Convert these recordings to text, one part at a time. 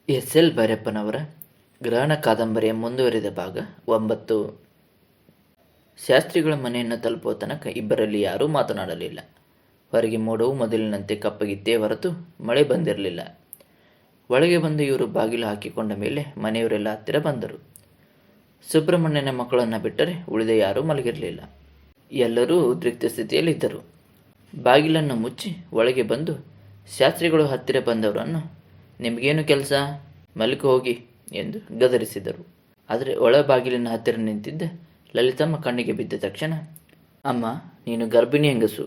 SL. ಭೈರಪ್ಪನವರ ಗ್ರಹಣ ಕಾದಂಬರಿಯ ಮುಂದುವರಿದ ಭಾಗ 9. ಶಾಸ್ತ್ರಿಗಳ ಮನೆಯನ್ನು ತಲುಪುವ ತನಕ ಇಬ್ಬರಲ್ಲಿ ಯಾರೂ ಮಾತನಾಡಲಿಲ್ಲ. ಹೊರಗೆ ಮೋಡವು ಮೊದಲಿನಂತೆ ಕಪ್ಪಗಿತ್ತೇ ಹೊರತು ಮಳೆ ಬಂದಿರಲಿಲ್ಲ. ಒಳಗೆ ಬಂದು ಇವರು ಬಾಗಿಲು ಹಾಕಿಕೊಂಡ ಮೇಲೆ ಮನೆಯವರೆಲ್ಲ ಹತ್ತಿರ ಬಂದರು. ಸುಬ್ರಹ್ಮಣ್ಯನ ಮಕ್ಕಳನ್ನು ಬಿಟ್ಟರೆ ಉಳಿದ ಯಾರೂ ಮಲಗಿರಲಿಲ್ಲ. ಎಲ್ಲರೂ ಉದ್ರಿಕ್ತ ಸ್ಥಿತಿಯಲ್ಲಿದ್ದರು. ಬಾಗಿಲನ್ನು ಮುಚ್ಚಿ ಒಳಗೆ ಬಂದು ಶಾಸ್ತ್ರಿಗಳು ಹತ್ತಿರ ಬಂದವರನ್ನು ನಿಮಗೇನು ಕೆಲಸ, ಮಲ್ಕೋ ಹೋಗಿ ಎಂದು ಗದರಿಸಿದರು. ಆದರೆ ಒಳ ಬಾಗಿಲಿನ ಹತ್ತಿರ ನಿಂತಿದ್ದ ಲಲಿತಮ್ಮ ಕಣ್ಣಿಗೆ ಬಿದ್ದ ತಕ್ಷಣ, ಅಮ್ಮ, ನೀನು ಗರ್ಭಿಣಿ ಹೆಂಗಸು,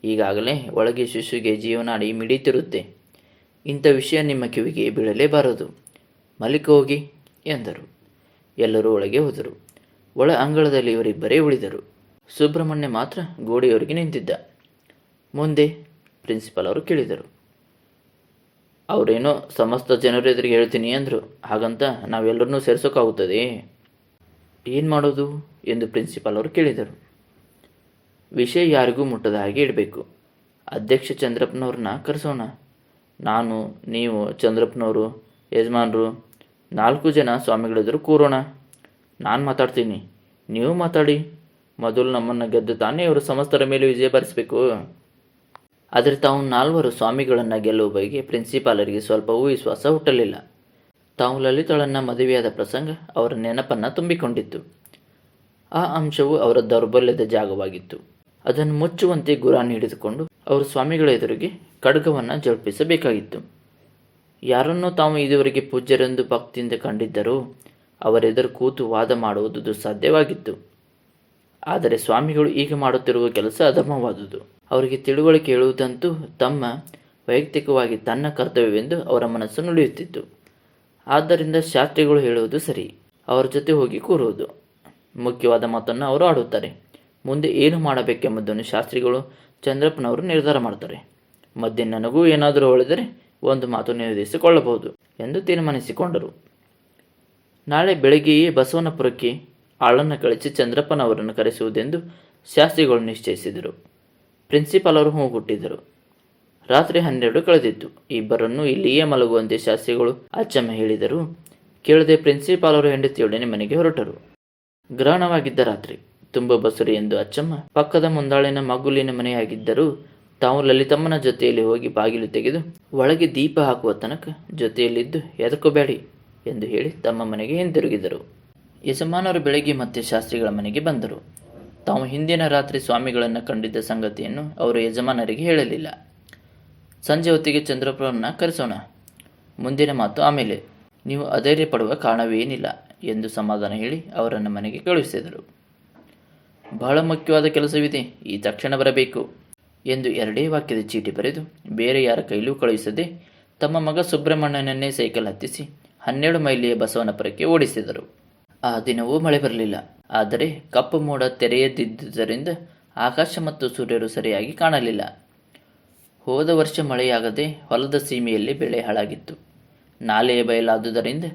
ಈಗಾಗಲೇ ಒಳಗೆ ಶಿಶುವಿಗೆ ಜೀವನಾಡಿ ಮಿಡೀತಿರುತ್ತೆ. ಇಂಥ ವಿಷಯ ನಿಮ್ಮ ಕಿವಿಗೆ ಬೀಳಲೇಬಾರದು, ಮಲ್ಕೋ ಹೋಗಿ ಎಂದರು. ಎಲ್ಲರೂ ಒಳಗೆ ಹೋದರು. ಒಳ ಅಂಗಳದಲ್ಲಿ ಇವರಿಬ್ಬರೇ ಉಳಿದರು. ಸುಬ್ರಹ್ಮಣ್ಯ ಮಾತ್ರ ಗೋಡೆಯವರೆಗೆ ನಿಂತಿದ್ದ. ಮುಂದೆ ಪ್ರಿನ್ಸಿಪಾಲ್ ಅವರು ಕೇಳಿದರು. ಅವರೇನೋ ಸಮಸ್ತ ಜನರ ಎದುರಿಗೆ ಹೇಳ್ತೀನಿ ಅಂದರು, ಹಾಗಂತ ನಾವೆಲ್ಲರನ್ನೂ ಸೇರಿಸೋಕ್ಕಾಗುತ್ತದೆ? ಏನು ಮಾಡೋದು ಎಂದು ಪ್ರಿನ್ಸಿಪಾಲ್ ಅವರು ಕೇಳಿದರು. ವಿಷಯ ಯಾರಿಗೂ ಮುಟ್ಟದ ಹಾಗೆ ಇಡಬೇಕು. ಅಧ್ಯಕ್ಷ ಚಂದ್ರಪ್ಪನವ್ರನ್ನ ಕರೆಸೋಣ. ನಾನು, ನೀವು, ಚಂದ್ರಪ್ಪನವರು, ಯಜಮಾನರು 4 ಜನ ಸ್ವಾಮಿಗಳೆದುರು ಕೂರೋಣ. ನಾನು ಮಾತಾಡ್ತೀನಿ, ನೀವು ಮಾತಾಡಿ. ಮೊದಲು ನಮ್ಮನ್ನು ಗೆದ್ದು ತಾನೇ ಅವರು ಸಮಸ್ತರ ಮೇಲೆ ವಿಜಯ ಬರೆಸಬೇಕು. ಆದರೆ ತಾವು 4 ಸ್ವಾಮಿಗಳನ್ನು ಗೆಲ್ಲುವ ಬಗೆಗೆ ಪ್ರಿನ್ಸಿಪಾಲರಿಗೆ ಸ್ವಲ್ಪವೂ ವಿಶ್ವಾಸ ಹುಟ್ಟಲಿಲ್ಲ. ತಾವು ಲಲಿತಳನ್ನು ಮದುವೆಯಾದ ಪ್ರಸಂಗ ಅವರ ನೆನಪನ್ನು ತುಂಬಿಕೊಂಡಿತ್ತು. ಆ ಅಂಶವು ಅವರ ದೌರ್ಬಲ್ಯದ ಜಾಗವಾಗಿತ್ತು. ಅದನ್ನು ಮುಚ್ಚುವಂತೆ ಗುರಾಣಿ ಹಿಡಿದುಕೊಂಡು ಅವರು ಸ್ವಾಮಿಗಳ ಎದುರಿಗೆ ಖಡ್ಗವನ್ನು ಜಲ್ಪಿಸಬೇಕಾಗಿತ್ತು. ಯಾರನ್ನೂ ತಾವು ಇದುವರೆಗೆ ಪೂಜ್ಯರೆಂದು ಭಕ್ತಿಯಿಂದ ಕಂಡಿದ್ದರೂ ಅವರೆದುರು ಕೂತು ವಾದ ಮಾಡುವುದು ದುಸ್ಸಾಧ್ಯವಾಗಿತ್ತು. ಆದರೆ ಸ್ವಾಮಿಗಳು ಈಗ ಮಾಡುತ್ತಿರುವ ಕೆಲಸ ಅಧಮವಾದುದು. ಅವರಿಗೆ ತಿಳುವಳಿಕೆ ಹೇಳುವುದಂತೂ ತಮ್ಮ ವೈಯಕ್ತಿಕವಾಗಿ ತನ್ನ ಕರ್ತವ್ಯವೆಂದು ಅವರ ಮನಸ್ಸು ನುಡಿಯುತ್ತಿತ್ತು. ಆದ್ದರಿಂದ ಶಾಸ್ತ್ರಿಗಳು ಹೇಳುವುದು ಸರಿ, ಅವರ ಜೊತೆ ಹೋಗಿ ಕೂರುವುದು. ಮುಖ್ಯವಾದ ಮಾತನ್ನು ಅವರು ಆಡುತ್ತಾರೆ. ಮುಂದೆ ಏನು ಮಾಡಬೇಕೆಂಬುದನ್ನು ಶಾಸ್ತ್ರಿಗಳು ಚಂದ್ರಪ್ಪನವರು ನಿರ್ಧಾರ ಮಾಡ್ತಾರೆ. ಮಧ್ಯೆ ನನಗೂ ಏನಾದರೂ ಹೊಳೆದರೆ ಒಂದು ಮಾತು ನಿರ್ಧರಿಸಿಕೊಳ್ಳಬಹುದು ಎಂದು ತೀರ್ಮಾನಿಸಿಕೊಂಡರು. ನಾಳೆ ಬೆಳಗ್ಗೆಯೇ ಬಸವನಪುರಕ್ಕೆ ಆಳನ್ನು ಕಳಿಸಿ ಚಂದ್ರಪ್ಪನವರನ್ನು ಕರೆಸುವುದೆಂದು ಶಾಸ್ತ್ರಿಗಳು ನಿಶ್ಚಯಿಸಿದರು. ಪ್ರಿನ್ಸಿಪಾಲ್ ಅವರು ಹೋಗುಟ್ಟಿದ್ದರು. ರಾತ್ರಿ 12 ಕಳೆದಿತ್ತು. ಇಬ್ಬರನ್ನೂ ಇಲ್ಲಿಯೇ ಮಲಗುವಂತೆ ಶಾಸ್ತ್ರಿಗಳು ಅಚ್ಚಮ್ಮ ಹೇಳಿದರು. ಕೇಳದೆ ಪ್ರಿನ್ಸಿಪಾಲ್ ಅವರು ಹೆಂಡತಿಯೊಡನೆ ಮನೆಗೆ ಹೊರಟರು. ಗ್ರಹಣವಾಗಿದ್ದ ರಾತ್ರಿ ತುಂಬ ಬಸುರಿ ಎಂದು ಅಚ್ಚಮ್ಮ ಪಕ್ಕದ ಮುಂದಾಳಿನ ಮಗುಲಿನ ಮನೆಯಾಗಿದ್ದರೂ ತಾವು ಲಲಿತಮ್ಮನ ಜೊತೆಯಲ್ಲಿ ಹೋಗಿ ಬಾಗಿಲು ತೆಗೆದು ಒಳಗೆ ದೀಪ ಹಾಕುವ ತನಕ ಜೊತೆಯಲ್ಲಿದ್ದು ಎದಕೋಬೇಡಿ ಎಂದು ಹೇಳಿ ತಮ್ಮ ಮನೆಗೆ ಹಿಂದಿರುಗಿದರು. ಯಜಮಾನರು ಬೆಳಗ್ಗೆ ಮತ್ತೆ ಶಾಸ್ತ್ರಿಗಳ ಮನೆಗೆ ಬಂದರು. ತಾವು ಹಿಂದಿನ ರಾತ್ರಿ ಸ್ವಾಮಿಗಳನ್ನು ಕಂಡಿದ್ದ ಸಂಗತಿಯನ್ನು ಅವರು ಯಜಮಾನರಿಗೆ ಹೇಳಲಿಲ್ಲ. ಸಂಜೆ ಹೊತ್ತಿಗೆ ಚಂದ್ರಪ್ಪನವ್ರನ್ನ ಕರೆಸೋಣ, ಮುಂದಿನ ಮಾತು ಆಮೇಲೆ, ನೀವು ಅಧೈರ್ಯ ಪಡುವ ಕಾರಣವೇನಿಲ್ಲ ಎಂದು ಸಮಾಧಾನ ಹೇಳಿ ಅವರನ್ನು ಮನೆಗೆ ಕಳುಹಿಸಿದರು. ಬಹಳ ಮುಖ್ಯವಾದ ಕೆಲಸವಿದೆ, ಈ ತಕ್ಷಣ ಬರಬೇಕು ಎಂದು 2 ವಾಕ್ಯದ ಚೀಟಿ ಬರೆದು ಬೇರೆ ಯಾರ ಕೈಲೂ ಕಳುಹಿಸದೆ ತಮ್ಮ ಮಗ ಸುಬ್ರಹ್ಮಣ್ಯನನ್ನೇ ಸೈಕಲ್ ಹತ್ತಿಸಿ 12 ಮೈಲಿಯ ಬಸವನಪುರಕ್ಕೆ ಓಡಿಸಿದರು. ಆ ದಿನವೂ ಮಳೆ ಬರಲಿಲ್ಲ. ಆದರೆ ಕಪ್ಪು ಮೋಡ ತೆರೆಯದಿದ್ದುದರಿಂದ ಆಕಾಶ ಮತ್ತು ಸೂರ್ಯರು ಸರಿಯಾಗಿ ಕಾಣಲಿಲ್ಲ. ಹೋದ ವರ್ಷ ಮಳೆಯಾಗದೆ ಹೊಲದ ಸೀಮೆಯಲ್ಲಿ ಬೆಳೆ ಹಾಳಾಗಿತ್ತು. ನಾಲೆಯ ಬಯಲಾದುದರಿಂದ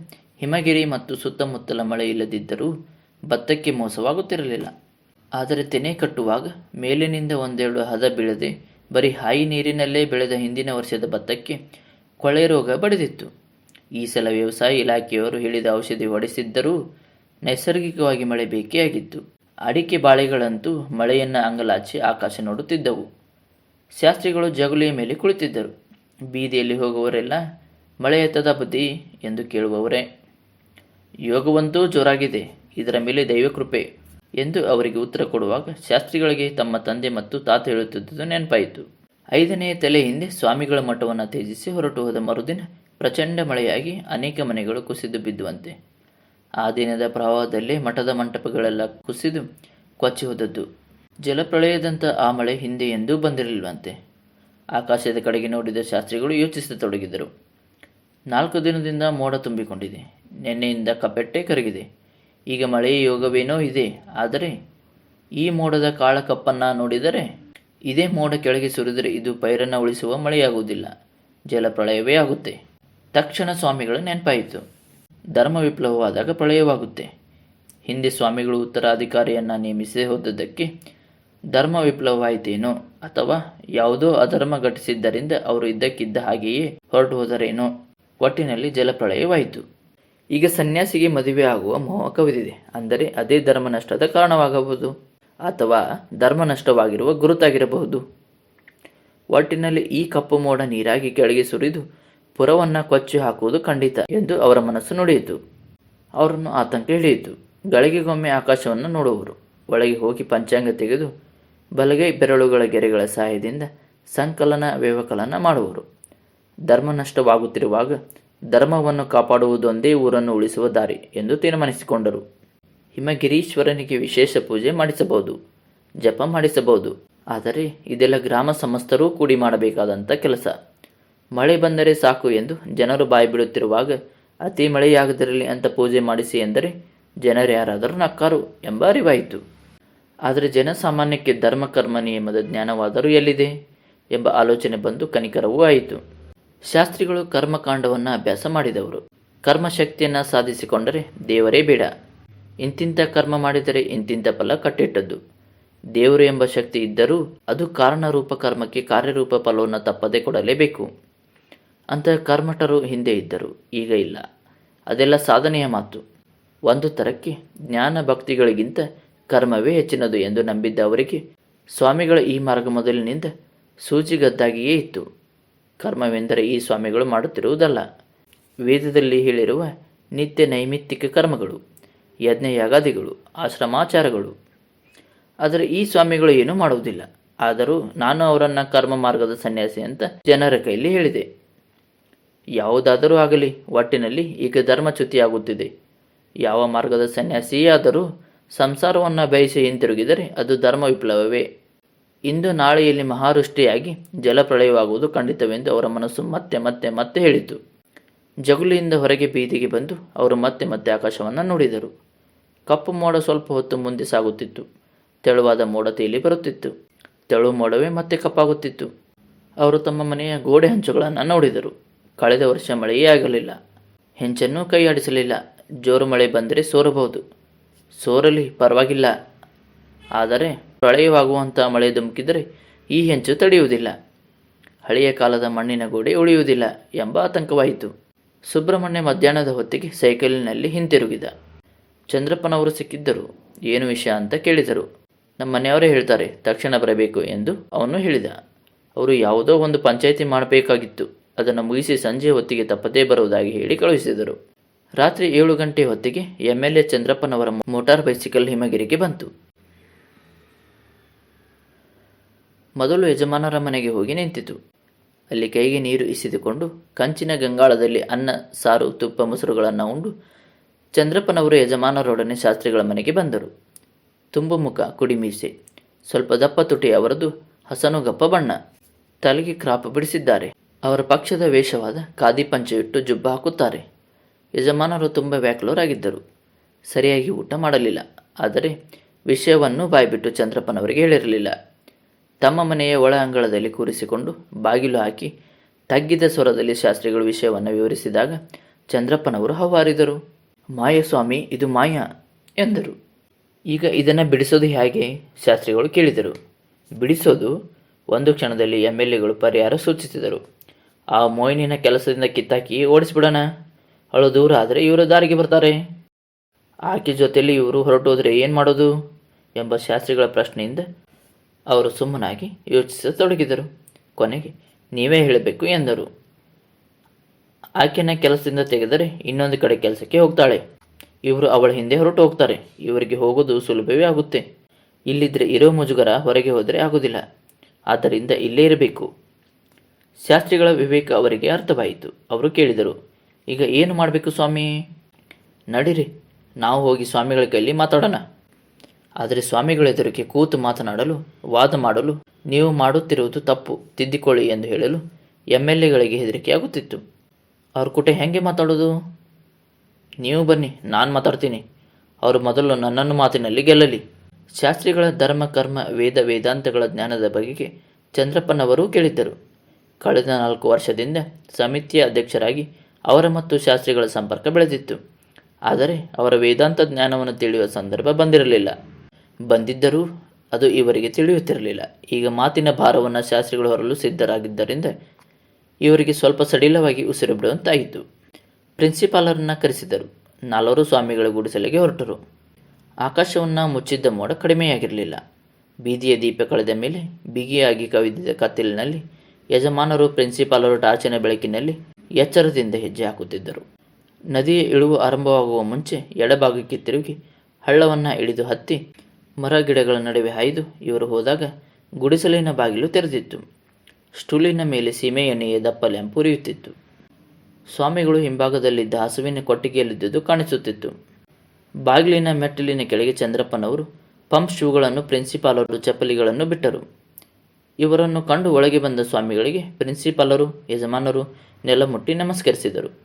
ಹಿಮಗಿರಿ ಮತ್ತು ಸುತ್ತಮುತ್ತಲ ಮಳೆ ಇಲ್ಲದಿದ್ದರೂ ಭತ್ತಕ್ಕೆ ಮೋಸವಾಗುತ್ತಿರಲಿಲ್ಲ. ಆದರೆ ತೆನೆ ಕಟ್ಟುವಾಗ ಮೇಲಿನಿಂದ ಒಂದೆರಡು ಹದ ಬೀಳದೆ ಬರೀ ಹಾಯಿ ನೀರಿನಲ್ಲೇ ಬೆಳೆದ ಹಿಂದಿನ ವರ್ಷದ ಭತ್ತಕ್ಕೆ ಕೊಳೆ ರೋಗ ಬಡಿದಿತ್ತು. ಈ ಸಲ ವ್ಯವಸಾಯ ಇಲಾಖೆಯವರು ಹೇಳಿದ ಔಷಧಿ ಹೊಡೆಸಿದ್ದರೂ ನೈಸರ್ಗಿಕವಾಗಿ ಮಳೆ ಬೇಕೇ ಆಗಿತ್ತು. ಅಡಿಕೆ ಬಾಳೆಗಳಂತೂ ಮಳೆಯನ್ನು ಅಂಗಲಾಚಿ ಆಕಾಶ ನೋಡುತ್ತಿದ್ದವು. ಶಾಸ್ತ್ರಿಗಳು ಜಗುಲಿಯ ಮೇಲೆ ಕುಳಿತಿದ್ದರು. ಬೀದಿಯಲ್ಲಿ ಹೋಗುವವರೆಲ್ಲ ಮಳೆ ಎತ್ತದ ಬುದ್ಧಿ ಎಂದು ಕೇಳುವವರೇ. ಯೋಗವಂತೂ ಜೋರಾಗಿದೆ, ಇದರ ಮೇಲೆ ದೈವಕೃಪೆ ಎಂದು ಅವರಿಗೆ ಉತ್ತರ ಕೊಡುವಾಗ ಶಾಸ್ತ್ರಿಗಳಿಗೆ ತಮ್ಮ ತಂದೆ ಮತ್ತು ತಾತ ಹೇಳುತ್ತಿದ್ದುದು ನೆನಪಾಯಿತು. 5ನೇ ತಲೆ ಹಿಂದೆ ಸ್ವಾಮಿಗಳ ಮಠವನ್ನು ತ್ಯಜಿಸಿ ಹೊರಟು ಹೋದ ಮರುದಿನ ಪ್ರಚಂಡ ಮಳೆಯಾಗಿ ಅನೇಕ ಮನೆಗಳು ಕುಸಿದು ಬಿದ್ದುವಂತೆ. ಆ ದಿನದ ಪ್ರವಾಹದಲ್ಲೇ ಮಠದ ಮಂಟಪಗಳೆಲ್ಲ ಕುಸಿದು ಕೊಚ್ಚಿ ಹೋದದ್ದು. ಜಲಪ್ರಳಯದಂಥ ಆ ಮಳೆ ಹಿಂದೆ ಎಂದೂ ಬಂದಿರಲಿಲ್ವಂತೆ. ಆಕಾಶದ ಕಡೆಗೆ ನೋಡಿದ ಶಾಸ್ತ್ರಿಗಳು ಯೋಚಿಸತೊಡಗಿದರು. 4 ದಿನದಿಂದ ಮೋಡ ತುಂಬಿಕೊಂಡಿದೆ. ನಿನ್ನೆಯಿಂದ ಕಪ್ಪೆಟ್ಟೆ ಕರಗಿದೆ. ಈಗ ಮಳೆಯ ಯೋಗವೇನೋ ಇದೆ. ಆದರೆ ಈ ಮೋಡದ ಕಾಳ ಕಪ್ಪನ್ನು ನೋಡಿದರೆ ಇದೇ ಮೋಡ ಕೆಳಗೆ ಸುರಿದರೆ ಇದು ಪೈರನ್ನು ಉಳಿಸುವ ಮಳೆಯಾಗುವುದಿಲ್ಲ, ಜಲಪ್ರಳಯವೇ ಆಗುತ್ತೆ. ತಕ್ಷಣ ಸ್ವಾಮಿಗಳ ನೆನಪಾಯಿತು. ಧರ್ಮ ವಿಪ್ಲವವಾದಾಗ ಪ್ರಳಯವಾಗುತ್ತೆ. ಹಿಂದೆ ಸ್ವಾಮಿಗಳು ಉತ್ತರಾಧಿಕಾರಿಯನ್ನು ನೇಮಿಸಿ ಹೋದದ್ದಕ್ಕೆ ಧರ್ಮ ವಿಪ್ಲವವಾಯಿತೇನೋ, ಅಥವಾ ಯಾವುದೋ ಅಧರ್ಮ ಘಟಿಸಿದ್ದರಿಂದ ಅವರು ಇದ್ದಕ್ಕಿದ್ದ ಹಾಗೆಯೇ ಹೊರಟು ಹೋದರೇನೋ. ಒಟ್ಟಿನಲ್ಲಿ ಜಲಪ್ರಳಯವಾಯಿತು. ಈಗ ಸನ್ಯಾಸಿಗೆ ಮದುವೆ ಆಗುವ ಮೋಹ ಕವಿದಿದೆ. ಅಂದರೆ ಅದೇ ಧರ್ಮ ನಷ್ಟದ ಕಾರಣವಾಗಬಹುದು, ಅಥವಾ ಧರ್ಮ ನಷ್ಟವಾಗಿರುವ ಗುರುತಾಗಿರಬಹುದು. ಒಟ್ಟಿನಲ್ಲಿ ಈ ಕಪ್ಪು ಮೋಡ ನೀರಾಗಿ ಕೆಳಗೆ ಸುರಿದು ಪುರವನ್ನು ಕೊಚ್ಚಿ ಹಾಕುವುದು ಖಂಡಿತ ಎಂದು ಅವರ ಮನಸ್ಸು ನುಡಿಯಿತು. ಅವರನ್ನು ಆತಂಕ ಹಿಡಿಯಿತು. ಗಳಿಗೆಗೊಮ್ಮೆ ಆಕಾಶವನ್ನು ನೋಡುವರು. ಒಳಗೆ ಹೋಗಿ ಪಂಚಾಂಗ ತೆಗೆದು ಬಲಗೈ ಬೆರಳುಗಳ ಗೆರೆಗಳ ಸಹಾಯದಿಂದ ಸಂಕಲನ ವ್ಯವಕಲನ ಮಾಡುವರು. ಧರ್ಮ ನಷ್ಟವಾಗುತ್ತಿರುವಾಗ ಧರ್ಮವನ್ನು ಕಾಪಾಡುವುದೊಂದೇ ಊರನ್ನು ಉಳಿಸುವ ದಾರಿ ಎಂದು ತೀರ್ಮಾನಿಸಿಕೊಂಡರು. ಹಿಮಗಿರೀಶ್ವರನಿಗೆ ವಿಶೇಷ ಪೂಜೆ ಮಾಡಿಸಬಹುದು, ಜಪ ಮಾಡಿಸಬಹುದು. ಆದರೆ ಇದೆಲ್ಲ ಗ್ರಾಮ ಸಮಸ್ತರೂ ಕೂಡಿ ಮಾಡಬೇಕಾದಂಥ ಕೆಲಸ. ಮಳೆ ಬಂದರೆ ಸಾಕು ಎಂದು ಜನರು ಬಾಯಿ ಬಿಡುತ್ತಿರುವಾಗ ಅತಿ ಮಳೆಯಾಗದಿರಲಿ ಅಂತ ಪೂಜೆ ಮಾಡಿಸಿ ಎಂದರೆ ಜನರು ಯಾರಾದರೂ ನಕ್ಕಾರು ಎಂಬ ಅರಿವಾಯಿತು. ಆದರೆ ಜನಸಾಮಾನ್ಯಕ್ಕೆ ಧರ್ಮಕರ್ಮ ನಿಯಮದ ಜ್ಞಾನವಾದರೂ ಎಲ್ಲಿದೆ ಎಂಬ ಆಲೋಚನೆ ಬಂದು ಕನಿಕರವೂ ಆಯಿತು. ಶಾಸ್ತ್ರಿಗಳು ಕರ್ಮಕಾಂಡವನ್ನು ಅಭ್ಯಾಸ ಮಾಡಿದವರು. ಕರ್ಮಶಕ್ತಿಯನ್ನು ಸಾಧಿಸಿಕೊಂಡರೆ ದೇವರೇ ಬೇಡ, ಇಂತಿಂಥ ಕರ್ಮ ಮಾಡಿದರೆ ಇಂತಿಂಥ ಫಲ ಕಟ್ಟಿಟ್ಟದ್ದು. ದೇವರು ಎಂಬ ಶಕ್ತಿ ಇದ್ದರೂ ಅದು ಕಾರಣರೂಪ ಕರ್ಮಕ್ಕೆ ಕಾರ್ಯರೂಪ ಫಲವನ್ನು ತಪ್ಪದೇ ಕೊಡಲೇಬೇಕು. ಅಂತಹ ಕರ್ಮಠರು ಹಿಂದೆ ಇದ್ದರು, ಈಗ ಇಲ್ಲ. ಅದೆಲ್ಲ ಸಾಧನೆಯ ಮಾತು. ಒಂದು ಥರಕ್ಕೆ ಜ್ಞಾನ ಭಕ್ತಿಗಳಿಗಿಂತ ಕರ್ಮವೇ ಹೆಚ್ಚಿನದು ಎಂದು ನಂಬಿದ್ದ ಅವರಿಗೆ ಸ್ವಾಮಿಗಳ ಈ ಮಾರ್ಗ ಮೊದಲಿನಿಂದ ಸೂಜಿಗದ್ದಾಗಿಯೇ ಇತ್ತು. ಕರ್ಮವೆಂದರೆ ಈ ಸ್ವಾಮಿಗಳು ಮಾಡುತ್ತಿರುವುದಲ್ಲ, ವೇದದಲ್ಲಿ ಹೇಳಿರುವ ನಿತ್ಯ ನೈಮಿತ್ತಿಕ ಕರ್ಮಗಳು, ಯಜ್ಞಯಾಗಾದಿಗಳು, ಆಶ್ರಮಾಚಾರಗಳು. ಆದರೆ ಈ ಸ್ವಾಮಿಗಳು ಏನೂ ಮಾಡುವುದಿಲ್ಲ. ಆದರೂ ನಾನು ಅವರನ್ನು ಕರ್ಮ ಮಾರ್ಗದ ಸನ್ಯಾಸಿ ಅಂತ ಜನರ ಕೈಲಿ ಹೇಳಿದೆ. ಯಾವುದಾದರೂ ಆಗಲಿ, ಒಟ್ಟಿನಲ್ಲಿ ಈಗ ಧರ್ಮಚ್ಯುತಿಯಾಗುತ್ತಿದೆ. ಯಾವ ಮಾರ್ಗದ ಸನ್ಯಾಸಿಯಾದರೂ ಸಂಸಾರವನ್ನು ಬಯಸಿ ಹಿಂತಿರುಗಿದರೆ ಅದು ಧರ್ಮ ವಿಪ್ಲವವೇ. ಇಂದು ನಾಳೆಯಲ್ಲಿ ಮಹಾವೃಷ್ಟಿಯಾಗಿ ಜಲಪ್ರಳಯವಾಗುವುದು ಖಂಡಿತವೆಂದು ಅವರ ಮನಸ್ಸು ಮತ್ತೆ ಮತ್ತೆ ಮತ್ತೆ ಹೇಳಿತು. ಜಗುಲಿಯಿಂದ ಹೊರಗೆ ಬೀದಿಗೆ ಬಂದು ಅವರು ಮತ್ತೆ ಮತ್ತೆ ಆಕಾಶವನ್ನು ನೋಡಿದರು. ಕಪ್ಪು ಮೋಡ ಸ್ವಲ್ಪ ಹೊತ್ತು ಮುಂದೆ ಸಾಗುತ್ತಿತ್ತು. ತೆಳುವಾದ ಮೋಡ ತೇಲಿ ಬರುತ್ತಿತ್ತು. ತೆಳು ಮೋಡವೇ ಮತ್ತೆ ಕಪ್ಪಾಗುತ್ತಿತ್ತು. ಅವರು ತಮ್ಮ ಮನೆಯ ಗೋಡೆ ಹಂಚುಗಳನ್ನು ನೋಡಿದರು. ಕಳೆದ ವರ್ಷ ಮಳೆಯೇ ಆಗಲಿಲ್ಲ. ಹೆಂಚನ್ನೂ ಕೈ ಆಡಿಸಲಿಲ್ಲ. ಜೋರು ಮಳೆ ಬಂದರೆ ಸೋರಬಹುದು, ಸೋರಲಿ ಪರವಾಗಿಲ್ಲ. ಆದರೆ ಪ್ರಳಯವಾಗುವಂಥ ಮಳೆ ಧುಮುಕಿದರೆ ಈ ಹೆಂಚು ತಡೆಯುವುದಿಲ್ಲ. ಹಳೆಯ ಕಾಲದ ಮಣ್ಣಿನ ಗೋಡೆ ಉಳಿಯುವುದಿಲ್ಲ ಎಂಬ ಆತಂಕವಾಯಿತು. ಸುಬ್ರಹ್ಮಣ್ಯ ಮಧ್ಯಾಹ್ನದ ಹೊತ್ತಿಗೆ ಸೈಕಲಿನಲ್ಲಿ ಹಿಂತಿರುಗಿದ. ಚಂದ್ರಪ್ಪನವರು ಸಿಕ್ಕಿದ್ದರು. ಏನು ವಿಷಯ ಅಂತ ಕೇಳಿದರು. ನಮ್ಮ ಮನೆಯವರೇ ಹೇಳ್ತಾರೆ, ತಕ್ಷಣ ಬರಬೇಕು ಎಂದು ಅವನು ಹೇಳಿದ. ಅವರು ಯಾವುದೋ ಒಂದು ಪಂಚಾಯಿತಿ ಮಾಡಬೇಕಾಗಿತ್ತು. ಅದನ್ನು ಮುಗಿಸಿ ಸಂಜೆ ಹೊತ್ತಿಗೆ ತಪ್ಪದೇ ಬರುವುದಾಗಿ ಹೇಳಿ ಕಳುಹಿಸಿದರು. ರಾತ್ರಿ 7 ಗಂಟೆ ಹೊತ್ತಿಗೆ MLA ಚಂದ್ರಪ್ಪನವರ ಮೋಟಾರ್ ಬೈಸಿಕಲ್ ಹಿಮಗಿರಿಗೆ ಬಂತು. ಮೊದಲು ಯಜಮಾನರ ಮನೆಗೆ ಹೋಗಿ ನಿಂತಿತು. ಅಲ್ಲಿ ಕೈಗೆ ನೀರು ಇಸಿದುಕೊಂಡು ಕಂಚಿನ ಗಂಗಾಳದಲ್ಲಿ ಅನ್ನ, ಸಾರು, ತುಪ್ಪ, ಮೊಸರುಗಳನ್ನು ಉಂಡು ಚಂದ್ರಪ್ಪನವರು ಯಜಮಾನರೊಡನೆ ಶಾಸ್ತ್ರಿಗಳ ಮನೆಗೆ ಬಂದರು. ತುಂಬು ಮುಖ, ಕುಡಿ ಮೀಸೆ, ಸ್ವಲ್ಪ ದಪ್ಪ ತುಟಿ ಅವರದು, ಹಸನುಗಪ್ಪ ಬಣ್ಣ. ತಲೆಗೆ ಕ್ರಾಪ್ ಬಿಡಿಸಿದ್ದಾರೆ. ಅವರ ಪಕ್ಷದ ವೇಷವಾದ ಖಾದಿ ಪಂಚೆಯಿಟ್ಟು ಜುಬ್ಬ ಹಾಕುತ್ತಾರೆ. ಯಜಮಾನರು ತುಂಬ ವ್ಯಾಕುಲರಾಗಿದ್ದರು. ಸರಿಯಾಗಿ ಊಟ ಮಾಡಲಿಲ್ಲ. ಆದರೆ ವಿಷಯವನ್ನು ಬಾಯ್ಬಿಟ್ಟು ಚಂದ್ರಪ್ಪನವರಿಗೆ ಹೇಳಿರಲಿಲ್ಲ. ತಮ್ಮ ಮನೆಯ ಒಳ ಅಂಗಳದಲ್ಲಿ ಕೂರಿಸಿಕೊಂಡು ಬಾಗಿಲು ಹಾಕಿ ತಗ್ಗಿದ ಸ್ವರದಲ್ಲಿ ಶಾಸ್ತ್ರಿಗಳು ವಿಷಯವನ್ನು ವಿವರಿಸಿದಾಗ ಚಂದ್ರಪ್ಪನವರು ಹವಾರಿದರು. ಮಾಯ ಸ್ವಾಮಿ, ಇದು ಮಾಯ ಎಂದರು. ಈಗ ಇದನ್ನು ಬಿಡಿಸೋದು ಹೇಗೆ? ಶಾಸ್ತ್ರಿಗಳು ಕೇಳಿದರು. ಬಿಡಿಸೋದು? ಒಂದು ಕ್ಷಣದಲ್ಲಿ MLAಗಳು ಪರಿಹಾರ ಸೂಚಿಸಿದರು. ಆ ಮೋಹಿನಿನ ಕೆಲಸದಿಂದ ಕಿತ್ತಾಕಿ ಓಡಿಸ್ಬಿಡೋಣ. ಅವಳು ದೂರ ಆದರೆ ಇವರು ದಾರಿಗೆ ಬರ್ತಾರೆ. ಆಕೆ ಜೊತೆಯಲ್ಲಿ ಇವರು ಹೊರಟೋದ್ರೆ ಏನು ಮಾಡೋದು ಎಂಬ ಶಾಸ್ತ್ರಿಗಳ ಪ್ರಶ್ನೆಯಿಂದ ಅವರು ಸುಮ್ಮನಾಗಿ ಯೋಚಿಸತೊಡಗಿದರು. ಕೊನೆಗೆ ನೀವೇ ಹೇಳಬೇಕು ಎಂದರು. ಆಕೆನ ಕೆಲಸದಿಂದ ತೆಗೆದರೆ ಇನ್ನೊಂದು ಕಡೆ ಕೆಲಸಕ್ಕೆ ಹೋಗ್ತಾಳೆ. ಇವರು ಅವಳ ಹಿಂದೆ ಹೊರಟು ಹೋಗ್ತಾರೆ. ಇವರಿಗೆ ಹೋಗೋದು ಸುಲಭವೇ ಆಗುತ್ತೆ. ಇಲ್ಲಿದ್ದರೆ ಇರೋ ಮುಜುಗರ ಹೊರಗೆ ಹೋದರೆ ಆಗೋದಿಲ್ಲ. ಆದ್ದರಿಂದ ಇಲ್ಲೇ ಇರಬೇಕು. ಶಾಸ್ತ್ರಿಗಳ ವಿವೇಕ ಅವರಿಗೆ ಅರ್ಥವಾಯಿತು. ಅವರು ಕೇಳಿದರು, ಈಗ ಏನು ಮಾಡಬೇಕು ಸ್ವಾಮಿ? ನಡೀರಿ, ನಾವು ಹೋಗಿ ಸ್ವಾಮಿಗಳ ಕೈಲಿ ಮಾತಾಡೋಣ. ಆದರೆ ಸ್ವಾಮಿಗಳ ಎದುರಿಗೆ ಕೂತು ಮಾತನಾಡಲು, ವಾದ ಮಾಡಲು ನೀವು ಮಾಡುತ್ತಿರುವುದು ತಪ್ಪು, ತಿದ್ದಿಕೊಳ್ಳಿ ಎಂದು ಹೇಳಲು MLAಗಳಿಗೆ ಹೆದರಿಕೆ ಆಗುತ್ತಿತ್ತು. ಅವ್ರ ಕೂಟ ಹೇಗೆ ಮಾತಾಡೋದು? ನೀವು ಬನ್ನಿ, ನಾನು ಮಾತಾಡ್ತೀನಿ. ಅವರು ಮೊದಲು ನನ್ನನ್ನು ಮಾತಿನಲ್ಲಿ ಗೆಲ್ಲಲಿ. ಶಾಸ್ತ್ರಿಗಳ ಧರ್ಮ, ಕರ್ಮ, ವೇದ, ವೇದಾಂತಗಳ ಜ್ಞಾನದ ಬಗೆಗೆ ಚಂದ್ರಪ್ಪನವರೂ ಕೇಳಿದ್ದರು. ಕಳೆದ 4 ವರ್ಷದಿಂದ ಸಮಿತಿಯ ಅಧ್ಯಕ್ಷರಾಗಿ ಅವರ ಮತ್ತು ಶಾಸ್ತ್ರಿಗಳ ಸಂಪರ್ಕ ಬೆಳೆದಿತ್ತು. ಆದರೆ ಅವರ ವೇದಾಂತ ಜ್ಞಾನವನ್ನು ತಿಳಿಯುವ ಸಂದರ್ಭ ಬಂದಿರಲಿಲ್ಲ. ಬಂದಿದ್ದರೂ ಅದು ಇವರಿಗೆ ತಿಳಿಯುತ್ತಿರಲಿಲ್ಲ. ಈಗ ಮಾತಿನ ಭಾರವನ್ನು ಶಾಸ್ತ್ರಿಗಳು ಹೊರಲು ಸಿದ್ಧರಾಗಿದ್ದರಿಂದ ಇವರಿಗೆ ಸ್ವಲ್ಪ ಸಡಿಲವಾಗಿ ಉಸಿರು ಬಿಡುವಂತಾಯಿತು. ಪ್ರಿನ್ಸಿಪಾಲರನ್ನು ಕರೆಸಿದರು. ನಾಲ್ವರು ಸ್ವಾಮಿಗಳ ಗುಡಿಸಲಿಗೆ ಹೊರಟರು. ಆಕಾಶವನ್ನು ಮುಚ್ಚಿದ್ದ ಮೋಡ ಕಡಿಮೆಯಾಗಿರಲಿಲ್ಲ. ಬೀದಿಯ ದೀಪ ಕಳೆದ ಮೇಲೆ ಬಿಗಿಯಾಗಿ ಕವಿದಿದ್ದ ಕತ್ತಲಿನಲ್ಲಿ ಯಜಮಾನರು ಪ್ರಿನ್ಸಿಪಾಲರು ಟಾರ್ಚಿನ ಬೆಳಕಿನಲ್ಲಿ ಎಚ್ಚರದಿಂದ ಹೆಜ್ಜೆ ಹಾಕುತ್ತಿದ್ದರು. ನದಿಯ ಇಳುವು ಆರಂಭವಾಗುವ ಮುಂಚೆ ಎಡಭಾಗಕ್ಕೆ ತಿರುಗಿ ಹಳ್ಳವನ್ನು ಇಳಿದು ಹತ್ತಿ ಮರ ಗಿಡಗಳ ನಡುವೆ ಹಾಯ್ದು ಇವರು ಹೋದಾಗ ಗುಡಿಸಲಿನ ಬಾಗಿಲು ತೆರೆದಿತ್ತು. ಸ್ಟೂಲಿನ ಮೇಲೆ ಸೀಮೆ ಎಣ್ಣೆಯ ದಪ್ಪ ಲ್ಯಾಂಪ್ ಉರಿಯುತ್ತಿತ್ತು. ಸ್ವಾಮಿಗಳು ಹಿಂಭಾಗದಲ್ಲಿದ್ದ ಹಸುವಿನ ಕೊಟ್ಟಿಗೆಯಲ್ಲಿದ್ದುದು ಕಾಣಿಸುತ್ತಿತ್ತು. ಬಾಗಿಲಿನ ಮೆಟ್ಟಿಲಿನ ಕೆಳಗೆ ಚಂದ್ರಪ್ಪನವರು ಪಂಪ್ ಶೂಗಳನ್ನು, ಪ್ರಿನ್ಸಿಪಾಲರು ಚಪ್ಪಲಿಗಳನ್ನು ಬಿಟ್ಟರು. ಇವರನ್ನು ಕಂಡು ಒಳಗೆ ಬಂದ ಸ್ವಾಮಿಗಳಿಗೆ ಪ್ರಿನ್ಸಿಪಾಲರು, ಯಜಮಾನರು ನೆಲ ಮುಟ್ಟಿ ನಮಸ್ಕರಿಸಿದರು.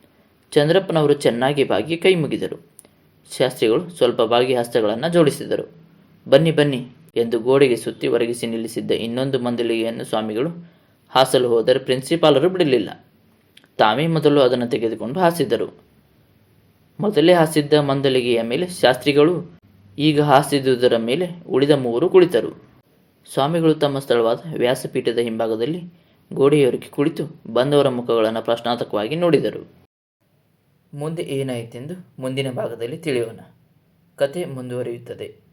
ಚಂದ್ರಪ್ಪನವರು ಚೆನ್ನಾಗಿ ಬಾಗಿ ಕೈ ಮುಗಿದರು. ಶಾಸ್ತ್ರಿಗಳು ಸ್ವಲ್ಪ ಬಾಗಿ ಹಸ್ತಗಳನ್ನು ಜೋಡಿಸಿದರು. ಬನ್ನಿ ಬನ್ನಿ ಎಂದು ಗೋಡೆಗೆ ಸುತ್ತಿ ಒರಗಿಸಿ ನಿಲ್ಲಿಸಿದ್ದ ಇನ್ನೊಂದು ಮಂದಲಿಗೆಯನ್ನು ಸ್ವಾಮಿಗಳು ಹಾಸಲು ಹೋದರೆ ಪ್ರಿನ್ಸಿಪಾಲರು ಬಿಡಲಿಲ್ಲ. ತಾವೇ ಮೊದಲು ಅದನ್ನು ತೆಗೆದುಕೊಂಡು ಹಾಸಿದರು. ಮೊದಲೇ ಹಾಸಿದ್ದ ಮಂದಲಿಗೆಯ ಮೇಲೆ ಶಾಸ್ತ್ರಿಗಳು, ಈಗ ಹಾಸಿದುದರ ಮೇಲೆ ಉಳಿದ ಮೂವರು ಕುಳಿತರು. ಸ್ವಾಮಿಗಳು ತಮ್ಮ ಸ್ಥಳವಾದ ವ್ಯಾಸಪೀಠದ ಹಿಂಭಾಗದಲ್ಲಿ ಗೋಡೆಯೊರಗಿ ಕುಳಿತು ಬಂದವರ ಮುಖಗಳನ್ನು ಪ್ರಶ್ನಾರ್ಥಕವಾಗಿ ನೋಡಿದರು. ಮುಂದೆ ಏನಾಯಿತೆಂದು ಮುಂದಿನ ಭಾಗದಲ್ಲಿ ತಿಳಿಯೋಣ. ಕತೆ ಮುಂದುವರಿಯುತ್ತದೆ.